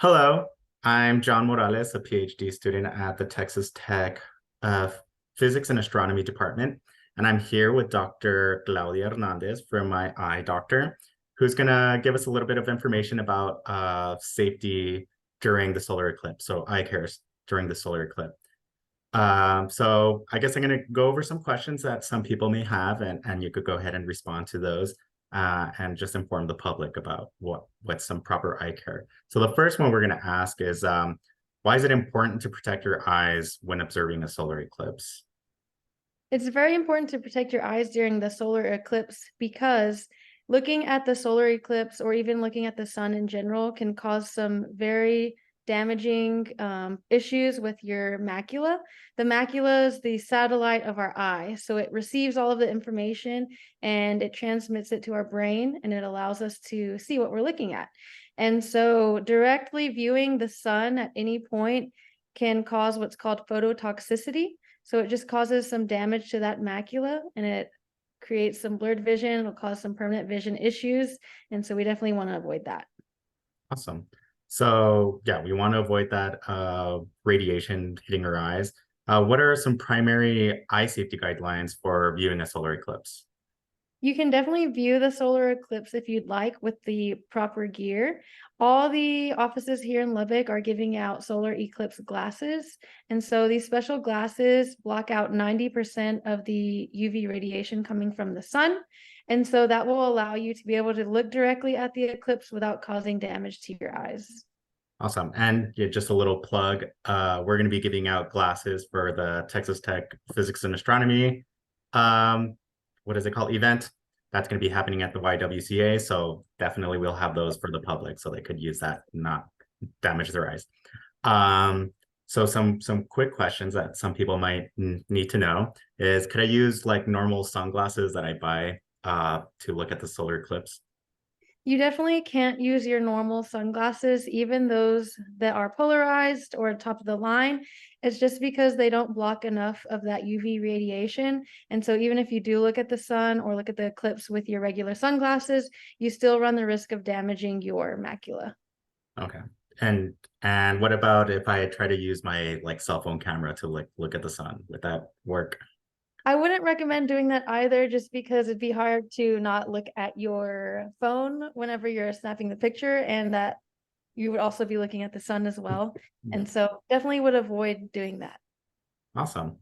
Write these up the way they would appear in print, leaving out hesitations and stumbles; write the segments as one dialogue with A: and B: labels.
A: Hello, I'm John Morales, a PhD student at the Texas Tech uh, Physics and Astronomy Department. And I'm here with Dr. Claudia Hernandez from my eye doctor, who's going to give us a little bit of information about safety during the solar eclipse, so eye care during the solar eclipse. So I guess I'm going to go over some questions that some people may have, and you could go ahead and respond to those and just inform the public about what's some proper eye care. So the first one we're going to ask is, why is it important to protect your eyes when observing a solar eclipse?
B: It's very important to protect your eyes during the solar eclipse because looking at the solar eclipse or even looking at the sun in general can cause some very damaging issues with your macula. The macula is the satellite of our eye, so it receives all of the information and it transmits it to our brain, and it allows us to see what we're looking at. And so directly viewing the sun at any point can cause what's called phototoxicity. So it just causes some damage to that macula, and it creates some blurred vision. It'll cause some permanent vision issues. And so we definitely want to avoid that.
A: Awesome. So yeah, we want to avoid that radiation hitting our eyes. What are some primary eye safety guidelines for viewing a solar eclipse?
B: You can definitely view the solar eclipse if you'd like with the proper gear. All the offices here in Lubbock are giving out solar eclipse glasses. And so these special glasses block out 90% of the UV radiation coming from the sun. And so that will allow you to be able to look directly at the eclipse without causing damage to your eyes.
A: Awesome. And yeah, just a little plug. We're going to be giving out glasses for the Texas Tech Physics and Astronomy. What is it called? Event. That's going to be happening at the YWCA. So definitely we'll have those for the public so they could use that, not damage their eyes. So some quick questions that some people might need to know is, could I use like normal sunglasses that I buy to look at the solar eclipse?
B: You definitely can't use your normal sunglasses, even those that are polarized or top of the line. It's just because they don't block enough of that UV radiation. And so even if you do look at the sun or look at the eclipse with your regular sunglasses, you still run the risk of damaging your macula.
A: Okay. And and what about if I try to use my like cell phone camera to like look at the sun? Would that work?
B: I wouldn't recommend doing that either, just because it'd be hard to not look at your phone whenever you're snapping the picture, and that you would also be looking at the sun as well.
A: Yeah.
B: And so definitely would avoid doing that.
A: Awesome.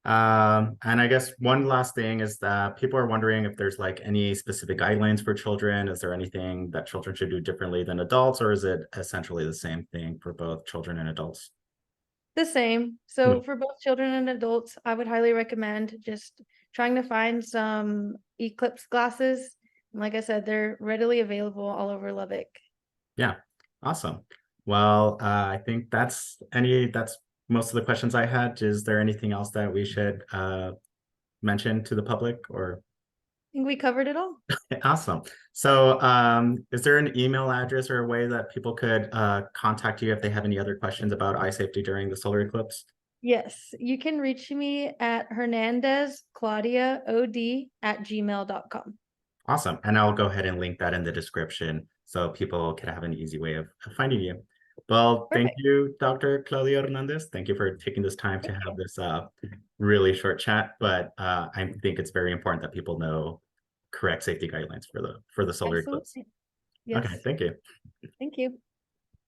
A: And I guess one last thing is that people are wondering if there's like any specific guidelines for children. Is there anything that children should do differently than adults, or is it essentially the same thing for both children and adults?
B: The same. So for both children and adults, I would highly recommend just trying to find some eclipse glasses. And like I said, they're readily available all over Lubbock.
A: Yeah, awesome. Well, I think that's most of the questions I had. Is there anything else that we should mention to the public or?
B: I think we covered it all.
A: Awesome. So, is there an email address or a way that people could contact you if they have any other questions about eye safety during the solar eclipse?
B: Yes, you can reach me at Hernandez Claudia OD at gmail.com.
A: Awesome. And I'll go ahead and link that in the description so people can have an easy way of finding you. Well, thank
B: Perfect.
A: you, Dr. Claudia Hernandez. Thank you for taking this time to
B: Thank
A: have
B: you.
A: this really short chat, but I think it's very important that people know correct safety guidelines for the solar eclipse.
B: Absolutely.
A: Okay,
B: Yes.
A: thank you.
B: Thank you.